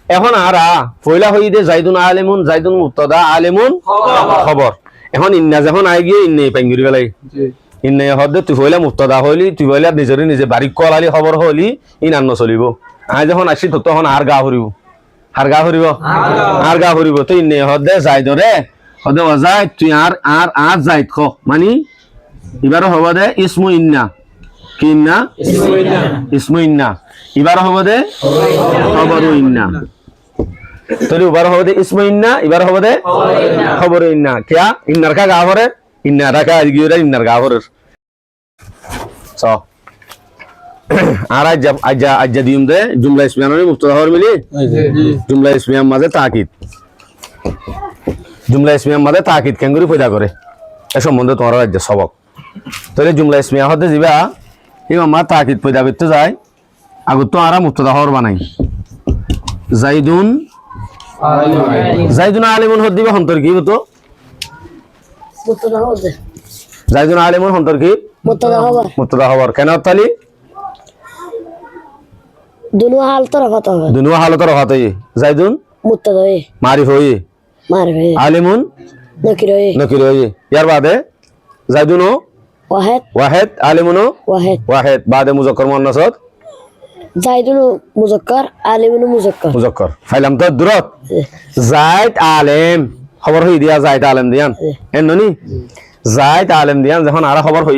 এখন আর পয়লা হই দে জাইদুন আলিমুন জাইদুন মুবতাদা আলিমুন খবর এখন ইন্না যখন আই গিয়ে ইন্নে পাঙ্গুরি বেলাই ইন্নে হদে তুই পয়লা মুবতাদা হইলি তুই পয়লা নিজে বাড়ি কলালি খবর হইলি ইনান নচলিব আই যখন আসি তো তখন আর গা হরিব আর গা হরিব তো ইন্নে হদে জাইদরে হদে ওয়াজাই তুই আর জাইদ খ মানে এবার হব দে ইসমু ইন্না কি ইন্না ইসমু ইন্না এবার হব দে খবরু ইন্না তোর এবার হবে ইসমু ইন্না এবার হবে দে খবর ইন্না কিয়া ইন্নার কা গাবরে ইন্না রাখা আজগিরা ইন্নার গাবরের চ আর আজ দিম দে জুমলা ইসমিয়ানে মুবতাদা হর মিলি জুমলা ইসমিয়ার মাঝে তাকিদ জুমলা ইসমিয়ার মাঝে তাকিদ কেঙ্গুরি পয়দা করে এ সম্বন্ধে তোমার রাজ্য সবক তাহলে জুমলা ইসমিয়া হতে দিবা এই আমার তাকিদ পয়দা করতে যায় আগত তো আরা মুবতাদা হর বানাই জাইদুন আলিমুন হদ দিবা হন্তর কি হতো জাইদুন আলিমুন হন্তর কি মুবতাদা খবর কেন তালি দুনো হালত রফাত হই জাইদুন মুবতাদা হই মারিফ হই আলিমুন নকির হই ইয়ার বাদে জাইদুন ওয়াহিদ আলিমুন ওয়াহিদ বাদে মুজাক্কার মুন্নাসাত জাইদুন মুজাক্কার আলিমুন মুজাক্কার ফাইলাম তো দূরত জাইদ আলেম খবর হই দিয়া জাইদ আলেম দিয়ান এননি জাইদ আলেম দিয়ান যখন আর খবর হই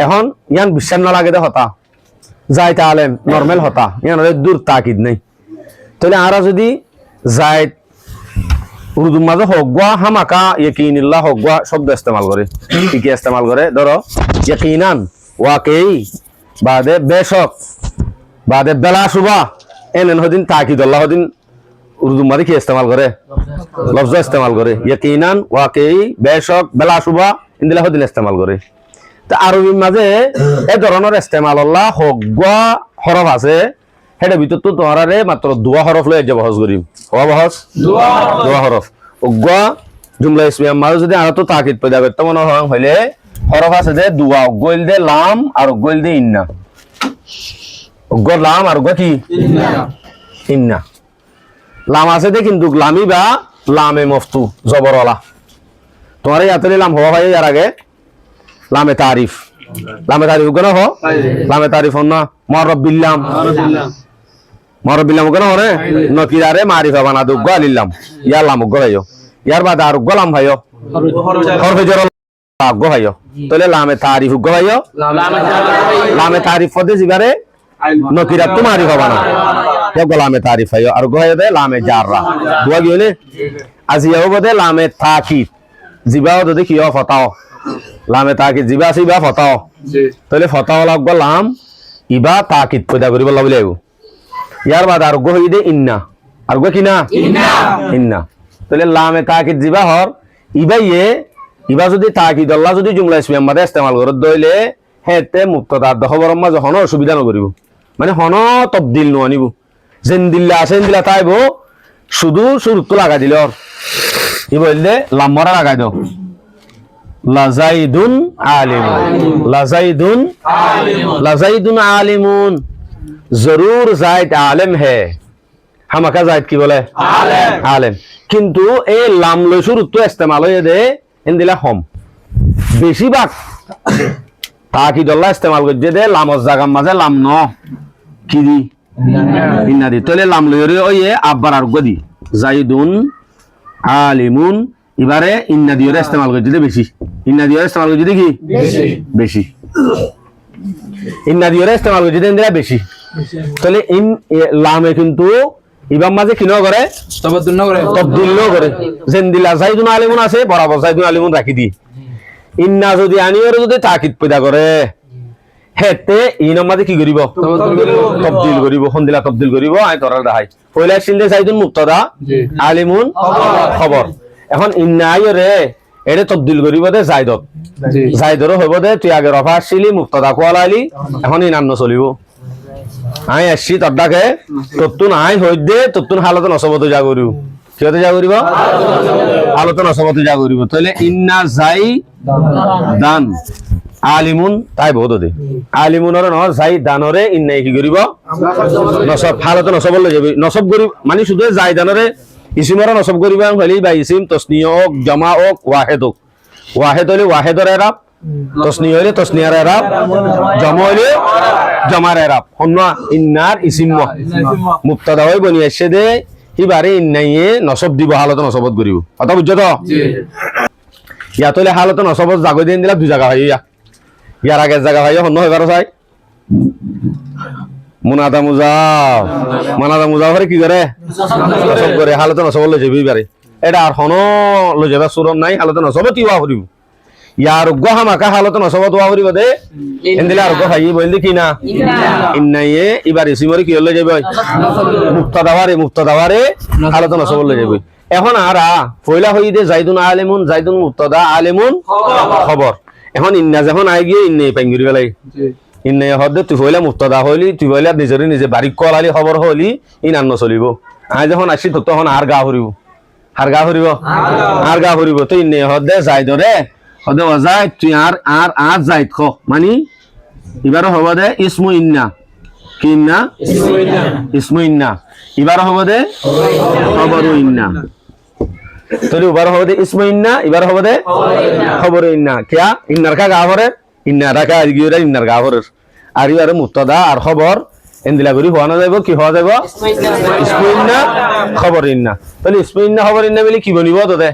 এখন ইয়ান বিশ্বাস না লাগে দে হতা জাইদ আলেম নরমাল হতা ইয়ান দূর তাকিদ নাই তাহলে আর যদি জাইদ উর্দু মাঝে হগওয়া হামাকা ইয়াকিনিল্লাহ হগওয়া শব্দ ইস্তেমাল করে কি ইস্তেমাল করে ধরো ইয়াকিনান ওয়াকেই বাদে বেশক বাদে বেলা সুবা এনন হদিন তাকিদুল্লাহ হদিন উর্দু মাঝে কি ইস্তেমাল করে লফজ ইস্তেমাল করে ইয়াকিনান ওয়াকেই বেশক বেলা সুবা ইনদিলা হদিন ইস্তেমাল করে তা আরবি মাঝে এই ধরনের ইস্তেমাল আল্লাহ হগওয়া হরফ আছে হেডে ভিতর তো তোমারে মাত্র দুয়া হরফ লয়ে যাব বহস করিম হওয়া বহস দুয়া হরফ উগা জুমলা ইসমিয়া মাঝে যদি আর তো তাকিদ পয়দা করতে মনে হইলে হরফ আছে যে দুয়া গইল দে লাম আর গইল দে ইন্না উগা লাম আর উগা কি ইন্না লাম আছে দে কিন্তু লামি বা লামে মফতু জবরওয়ালা তোমার ইয়াতে লাম হওয়া ভাই এর আগে লামে তারিফ উগা না হ লামে তারিফ না মারবিল্লাম কেন হরে নকিরারে মারিফা বানা দু গালিলাম ইয়ালাম গলাইও ইয়ার বাদ আর গলাম ভাইও হরফে জর গো ভাইও তাহলে লামে তারিফ গো ভাইও লামে তারিফ পদে জিবারে নকিরা তো মারিফা বানা ইয়া গলামে তারিফ ভাইও আর গো ভাইও দে লামে জাররা দুয়া গিলে আজিয়াও বদে লামে তাকিদ জিবাও দে কিও ফতাও লামে তাকিদ জিবা সিবা ফতাও তাহলে ফতাও লাগ লাম ইবা তাকিদ পয়দা করিব লাইব ইয়ার বাদ আর গো হই দে ইন্না আর গো কিনা ইন্না তাহলে লামে তাকিদ জিবা হর ইবা যদি তাকিদ আল্লাহ যদি জুমলা ইসমিয়া মাদে ইস্তেমাল করত দইলে হেতে মুবতাদা খবর মাঝে হন অসুবিধা নকরিব মানে হন তবদিল ন আনিব যেন দিল্লা আসেন দিলা তাইবো শুধু শুরুত লাগা দিল ই বললে লামরা লাগাই দাও লাজাইদুন আলিমুন जरूर जायद आलिम है हमाका जायद की बोले आलिम किंतु ए लाम लो शुरू तो इस्तेमाल होए दे इंदिला हम बेशिरभाग ताकिदुल्लाह इस्तेमाल कर दे लाम জায়গা মাঝে লাম ন কি দি ইন্না দি তলে লাম লইরে ওয়ে আব্বার আর গদি জাইদুন আলিমুন এবারে ইন্না দিরে ইস্তেমাল করে দে বেশি ইন্না দিরে ইস্তেমাল করে দে কি বেশি ইন্না দিরে ইস্তেমাল করে দে ইন্দিলা বেশি তাহলে ইন লামে কিন্তু ইবাম মাঝে কিনো করে তবদিল করে যেন দিলা জাইদুন আলিমুন আছে বরাবর জাইদুন আলিমুন রাখি দি ইন্না যদি আনিওর যদি তাকিদ পয়দা করে হেতে ইনার মাঝে কি করিব তবদিল করিব কোন দিলা তবদিল করিব আই তোরা দেখাই পয়লা সিলদে জাইদুন মুবতাদা আলিমুন খবর এখন ইন্না আইরে এরে তবদিল করিব দে জাইদর হইব দে তুই আগে রফা আসছিলি মুবতাদা কোয়ালাইলি এখন ইনান চলিব আই আসছি তদ্দাকে তত্তুন আই হই দে তত্তুন হালত নসবত যা করিব কিয়তে যা করিব হালত নসবত যা করিব তাহলে ইন্না জাই দান আলিমুন তাই বহুত দে আলিমুনরে ন জাইদানরে ইন্নাই কি করিব নসব হালতে নসব লৈ যাবি নসব করি মানে শুধু জাইদানরে ইসিমরে নসব করিবা হলি বা ইসিম তসনিয় হোক জমা হোক ওয়াহেদ হোক ওয়াহেদ হলে ওয়াহেদর এরাব তসনিয় হলে তসনিয়ার এরাব জমা হলে জমার এরাব হন্য ইন্নার ইসিম মুক্তাদা হয়ে বনি আসছে দে ইবারে ইন্নাইয়ে নসব দিব হালতে নসবত করিব কথা বুঝছো তো ইয়াত হলে হালতে নসবত জাগৈ দিন দিলা দুই জায়গা হয় ইয়ার আগের জায়গা ভাই হন্য হইবার চাই মুনাদা মুজাফরে কি করে নসব করে হালতে নসব লৈ যাবি পারে এটা আর হন লৈ যাবা সুরন নাই হালতে নসব তিওয়া করিব ইয়ার গহামাকা হালতে নসব তোয়া করিব দে এন্দিলে আর গো ভাই বললি কি না ইন্নাইয়ে এবার ইসিমরে কি লৈ যাবে মুক্তাদাওয়ারে হালতে নসব লৈ যাবে এখন আর পয়লা হই দে জাইদুন মুক্তাদা আলিমুন খবর এখন ইন্না যখন আই গিয়ে ইন্নে পাঙ্গুরি বেলাই ইন্নে হদে তুই হইলা মুক্তদা হইলি তুই হইলা নিজে বাড়ি কলালি খবর হইলি ইন আন্ন চলিব আই যখন আসি তো তখন আর গা হরিব তো ইন্নে হদে যাই ধরে হদে অজাই তুই আর যাইত খ মানে এবার হব দে ইসমু ইন্না কি ইন্না ইসমু ইন্না এবার হব দে খবরু ইন্না তোর উবার হবে দে ইসমু ইন্না এবার হবে দে খবর ইন্না কিয়া ইন্নার কা গাভরে ইন্না রাকা আজগিরা ইন্নার গাভরের আর এবার মুক্তাদা আর খবর এন্দিলা করি হওয়া না যাইব কি হওয়া যাইব ইসমু ইন্না খবর ইন্না তাহলে ইসমু ইন্না খবর ইন্না বলি কি বনিব তোতে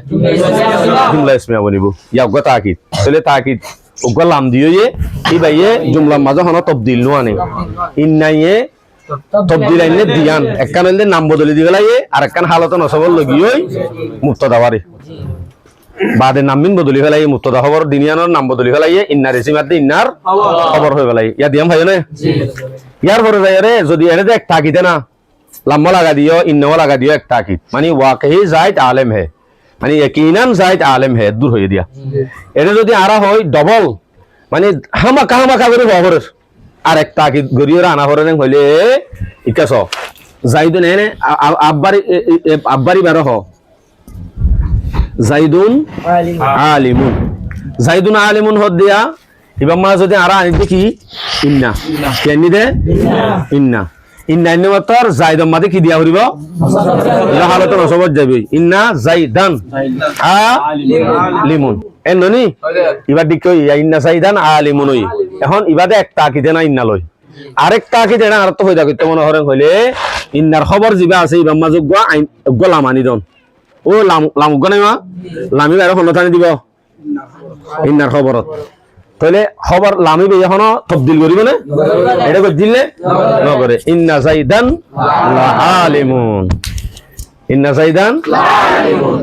জুমলা ইসমিয়া বনিব ইয়াক তাকিদ তাহলে তাকিদ উগা লাম দিও এ এই বাইয়ে জুমলা মাঝে হন তবদিল নো আনে ইন্নাইয়ে তবদিল আইনে দিয়ান একখান হইলে নাম বদলি দি গেলাই আর একখান হালত নসবল লগিয়ে মুক্তদা বাড়ি বাদে নামিন বদলি ফেলাই মুক্তদা খবর দিনিয়ানোর নাম বদলি ফেলাই ইন্নার রেসিমাতে ইন্নার খবর হয়ে ফেলাই ইয়া দিয়াম ভাই না ইয়ার পরে যাই রে যদি এনে এক তাকিতে না লাম্বা লাগা দিও ইন্নাও লাগা দিও এক তাকিদ মানে ওয়াকহি জাইদ আলেম হে মানে ইয়াকিনান জাইদ আলেম হে দূর হয়ে দিয়া এটা যদি আরা হয় ডবল মানে হামাকা করে খবরের আর এক তাকিদ গরিয়র আনা করে হইলে ইকাস জাইদুন এনে আব্বারি বারো হ জাইদুন আলিমুন হদ দিয়া এবার মা যদি আরা আনি দেখি ইন্না কেনি দে ইন্না ইন্না মাত্র জাইদম মাঝে কি দিয়া হরিব হালত নসবত যাবি ইন্না জাইদান আলিমুন এননি এবার দিক ইন্না জাইদান আলিমুন এখন ইবাদে এক তাকিদে না ইন্না লই আরেক তাকিদে না আর তো হইদা কইতে মনে হরেন হইলে ইন্নার খবর জিবা আছে ইবাম মাজুগ লামানি দন ও লামুগ নাইমা লামি বাইরে হন্নতানি দিব ইন্নার খবরত তাহলে খবর লামি বে এখন তবদিল করিব না এটা করে দিলে নকরে ইন্না জাইদান লাআলিমুন ইন্না জাইদান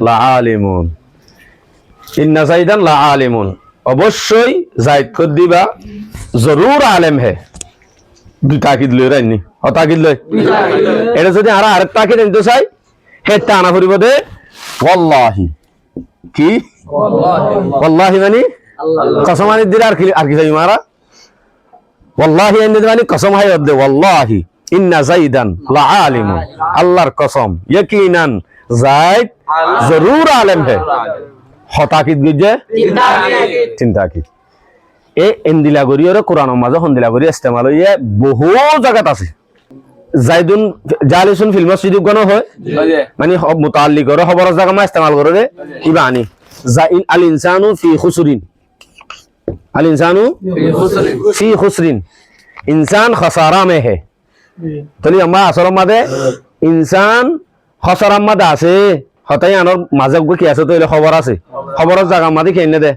লাআলিমুন ইন্না জাইদান লাআলিমুন অবশ্যই জাইদ কর দিবা জরুর আলেম হে দুই তাকিদ লই রাইনি ও তাকিদ লই এটা যদি আর আরেক তাকিদ নিতে চাই হেটা আনা করিব দে ওয়াল্লাহি কি ওয়াল্লাহি মানে কসম আনি দিলে আর কি যাই মারা ওয়াল্লাহি আনি দিলে মানে কসম হাই দে ওয়াল্লাহি ইন্না জাইদান লাআলিমুন আল্লাহর কসম ইয়াকিনান জাইদ জরুর আলেম হে হতাকিদ গজে চিন্তাকিদ এ এন্দিলা গরিয়রে কোরআনের মাঝে হন্দিলা গরি ইস্তেমাল হইয়ে বহু জায়গাত আছে জাইদুন জালিসুন ফিল মসজিদ গনো হয় মানে মুতাল্লিক করে খবর জায়গা মা ইস্তেমাল করে দে ইবা আনি জাইল আল ইনসানু ফি খুসরিন ইনসান খসারা মে হে তাহলে আমরা আসর মাঝে ইনসান খসারার মাঝে আছে হতাই আনোর মাঝে কি আছে তো খবর আছে খবরের জায়গা মাঝে খেয়ে দে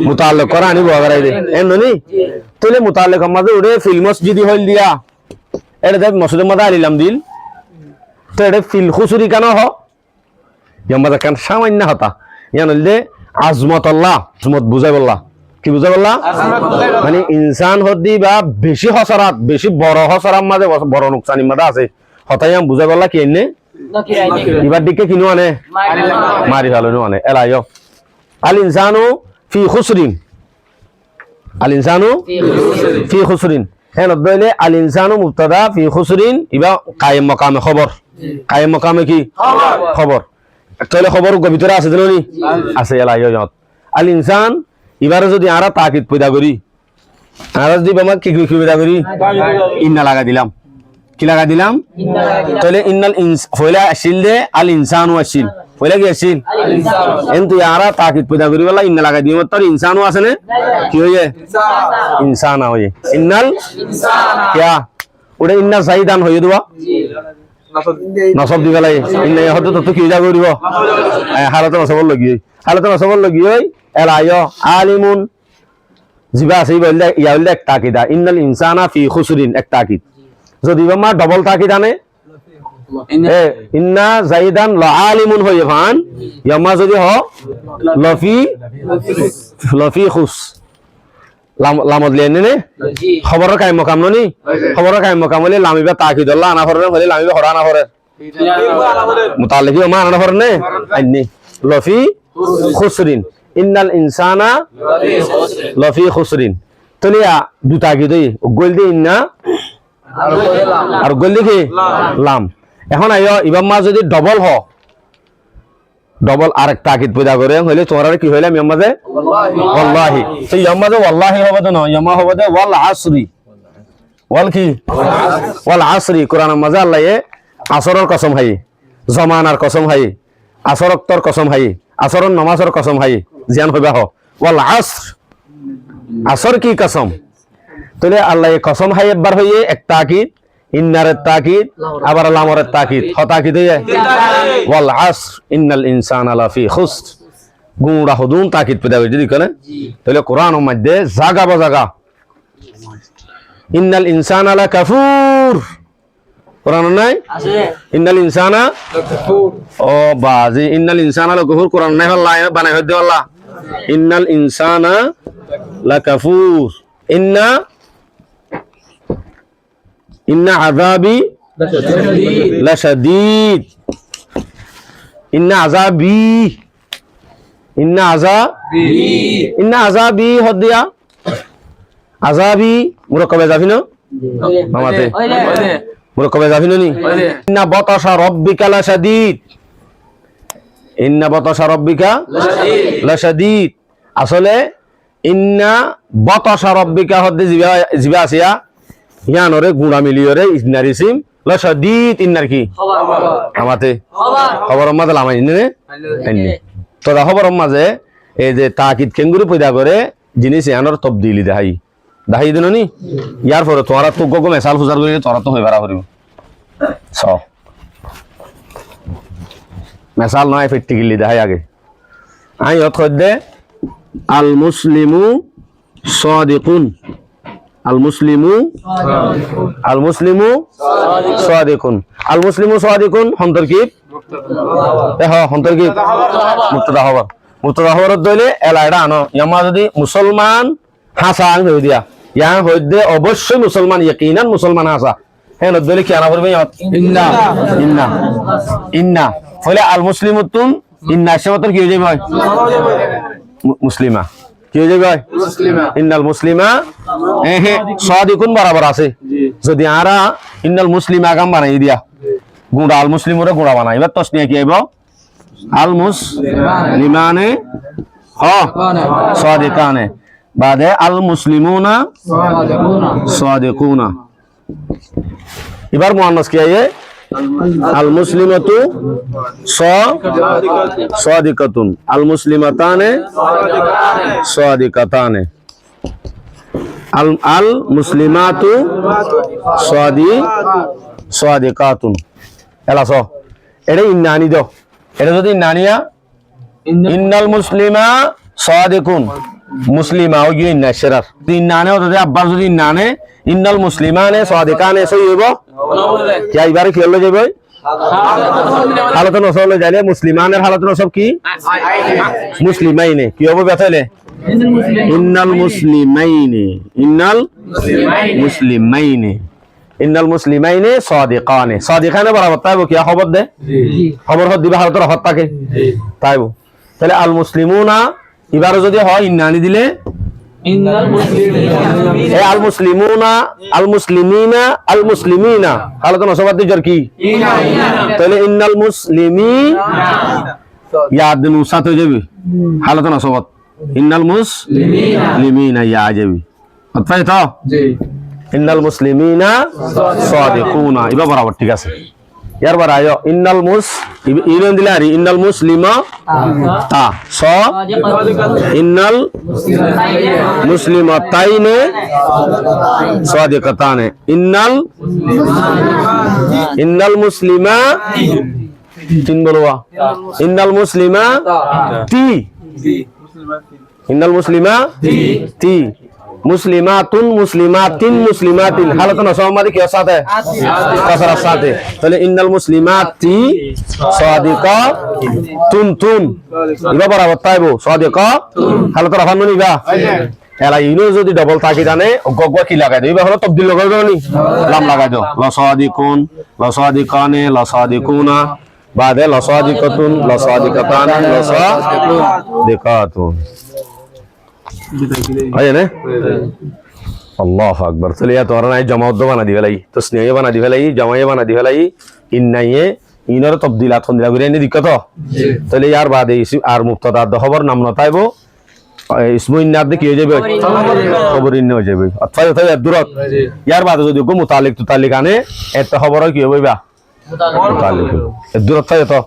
মুতাল্লিক করা আনি বগারাই দে এমনি তাহলে মুতাল্লিক মাঝে উড়ে ফিল মসজিদি হইল দিয়া এটা দেখ মসজিদের মাঝে আলিলাম দিল তো এটা ফিল খুসুরি কেন হ ইয়াম্মা কান সামান্য হতা ইয়ান হইল দে আজমত আল্লাহ আজমত বুঝাই বললা কি বুঝাই বললা মানে ইনসান হদি বা বেশি হসরাত বেশি বড় হসরার মাঝে বড় নুকসানির মাঝে আছে হতাই আম বুঝাই বললা কি এনে এবার দিকে কিনো আনে মারি ভালো আনে এলাইও আল ইনসানু ফি খুসরিন হ্যাঁ নদলে আল ইনসানু মুবতাদা ফি খুসরিন ইবা কায়েম মাকামে খবর কায়েম মাকামে কি খবর তাহলে খবর ভিতরে আছে দিলনি আছে এলাইও আল ইনসান এবারে যদি আরা তাকিদ পয়দা করি আর যদি আমার কি পয়দা করি ইন্না লাগা দিলাম কি লাগা দিলাম তাহলে ইন্নাল ফয়লা আসিল দে আল ইনসানু আসিল ফয়লা কি আসিল কিন্তু আরা তাকিদ পয়দা করি বলা ইন্না লাগা দিও তোর ইনসানু আছে না কি হয়ে ইনসান হয়ে ইন্নাল क्या ওটা ইন্না জাইদান হয়ে দেবা নসব দিবা লাগে ইন্না হতে তো কি যা করিব হালতে নসবল লাগি ওই এলায়ো আলিমুন জিবা আছে বললে ইয়া বললে এক তাকিদা ইন্নাল ইনসানা ফি খুসরিন এক তাকিদ যদি মা ডবল তাকিদ আনে ইন্না জাইদান লাআলিমুন হয়ে ফান ইয়ামা যদি হ লফি খুস লামত লেনে নে খবরের কাই মকাম ননি খবরের কাই মকাম হলে লামিবা তাকিদ আল্লাহ আনা ফরে হলে লামিবা হরা না ফরে মুতাল্লিকি মা আনা ফরে নে আইনি লফি খুসরিন ইন্নাল ইনসানা লফি খুসরিন তলিয়া দুটা কি দেই গোল দি ইন্না আর গোল দি কি লাম এখন আইও ইবাম মা যদি ডবল হ ডবল আরেক তাকিদ পয়দা করে হইলে তোমার কি হইলাম ইয়ামাজে ওয়াল্লাহি সেই ইয়ামাজে ওয়াল্লাহি হবে তো না ইয়ামা হবে দে ওয়াল আসরি ওয়াল কি ওয়াল আসরি কোরআন মাঝে আল্লাহ আসরের কসম হাই জমানার কসম হাই আসরক্তর কসম হাই আসরন নামাজের কসম হাই জিয়ান হইবা হ ওয়াল আসর আসর কি কসম তাহলে আল্লাহ কসম হাই একবার হইয়ে এক তাকিদ ইন্নারের তাকিদ আবার লামরের তাকিদ হ তাকিদ হইয়ে ওয়াল আসর ইন্নাল ইনসানা লাফি খুসর গুড়া হুদুন তাকিদ পেদা হইছে দিকনে তাহলে কোরআনের মধ্যে জাগা বাজাগা ইন্নাল ইনসানা লাকাফুর কোরআন নাই আছে ইন্নাল ইনসানা লাকাফুর ও বাজি ইন্নাল ইনসানা লাকাফুর কোরআন নাই আল্লাহ বানাই হইছে আল্লাহ ইন্নাল ইনসানা লাকাফুর ইন্না আযাবি লাশাদীদ ইন্না আযাবি হদিয়া আযাবি মুরাক্কাবে যাবিনো মামাতে মুরাক্কাবে যাবিনো নি ইন্না বাতাশা রাব্বিকা লাশাদীদ ইন্না বাতাশা রাব্বিকা লাশাদীদ আসলে ইন্না বাতাশা রাব্বিকা হদে জিবা আসিয়া ইয়ানরে গুণা মিলিয়রে ইন্নারিসিম লাশাদীদ ইন্নার কি আমাতে খবর মাঝে লামাই নে তো খবর মাঝে এই যে তাকিদ কেঙ্গুরি পয়দা করে জিনিস ইয়ানর তবদিলি দাহাই দিন নি ইয়ার পরে তোরা তো গগো মেসাল ফুজার করে তোরা তো হয়ে বেড়া করিব স মেসাল নয় ফিটটি গিলি দেখাই আগে আই অত দে আল মুসলিমু সাদিকুন আল মুসলিমু সাদিকুন আল মুসলিমু সাদিকুন হন্তরকিব হন্তরকিব মুক্তদা খবর দইলে এলাইডা আনো ইয়ামা যদি মুসলমান হাসা আং হয়ে দিয়া ইয়া হইদে অবশ্যই মুসলমান ইয়াকিনান মুসলমান হাসা হ্যাঁ দইলে কি আনা করবে ইন্না ইন্না ইন্না ফলে আল মুসলিমুতুন ইন্না শব্দর কি হয়ে যাবে মুসলিমা কি হয়ে যাবে মুসলিমা ইন্নাল মুসলিমা সাদিকুন বরাবর আছে যদি আরা ইন্নাল মুসলিমা গাম বানাই দিয়া গুণা আল মুসলিমরে গুণা বানাই এবার তসনিয়া কি আইব আল মুসলিমানে সাদিকানে বাদে আল মুসলিমুনা সাদিকুনা এবার মুআন্নাস কি আইয়ে আল মুসলিমাতু সাদিকাতুন আল মুসলিমাতানে সাদিকাতানে আল মুসলিমাতু সাদিকাতুন এলাস এটা ইন্নানি দাও এটা যদি নানিয়া ইন্নাল মুসলিমা সাদিকুন মুসলিমা ও গিয়ে ইন্না শেরার ইন্নানে যদি আব্বার যদি ইন্নানে ইন্নাল মুসলিমানে সাদিকানে সই হইব কি এবারে কি হলো যাবে হালত নসল যাইলে মুসলিমানের হালত নসব কি মুসলিমাইনে কি হবে বেতাইলে ইন্নাল মুসলিমাইনে ইন্নাল মুসলিমাইনে সাদিকানে বরাবর তাইব কি খবর দে খবর হদ দিবা হালতের হদ থাকে তাইব তাহলে আল মুসলিমুনা এবারে যদি হয় ইন্নানি দিলে আল মুসলিমুনা আল মুসলিমিনা আল মুসলিমিনা হালত নসবাদ দিজর কি তাহলে ইন্নাল মুসলিমি ইয়াদ নুসাত হয়ে যাবে হালত নসবাদ ইন্নাল মুসলিমিনা ইয়া আজাবি অর্থাৎ তো জি ইন্নাল মুসলিমিনা সাদিকুনা ইবা বরাবর ঠিক আছে ইয়ার বার আয়ো ইন্নাল ইবেন দিলে আরি ইন্নাল মুসলিমা তা স ইন্নাল মুসলিমাতাইনে সাদিকাতানে ইন্নাল মুসলিমা তিন বলবা ইন্নাল মুসলিমা তি ইন্নাল মুসলিমা তি মুসলিমাতুন মুসলিমাতিন মুসলিমাতিন হালাতুন সমাদি কি সাথে কাসার সাথে তাহলে ইন্নাল মুসলিমাতি সাদিকাতুন তুন ইবা বরাবর তাইবো সাদিকাতুন হালাত রাফান নিবা এলা ইনো যদি ডাবল থাকি জানে গগবা কি লাগাই দিবা হলো তবদিল লাগাই দাও নি লাম লাগাই দাও লা সাদিকুন লা সাদিকানে লা সাদিকুনা বাদে লা সাদিকাতুন লা সাদিকাতান লা সাদিকাতুন আয় না আল্লাহু আকবার তাহলে ইয়া তোরা নাই জামাত বানা দি ফেলাই তসনিয়া বানা দি ফেলাই জামায়ে বানা দি ফেলাই ইন্নায়ে ইনর তাবদিলাত হন দিলা গরে নি দিক্কত তাহলে ইয়ার বাদে আর মুবতাদা দ খবর নাম না তাইবো ইসমু ইন্নাদ কি হয়ে যাবে খবর ইন্ন হয়ে যাবে অথবা তাই দুরত ইয়ার বাদে যদি গো মুতালিক তুতালিক আনে এত খবর কি হবে বা মুতালিক দুরত তাই তো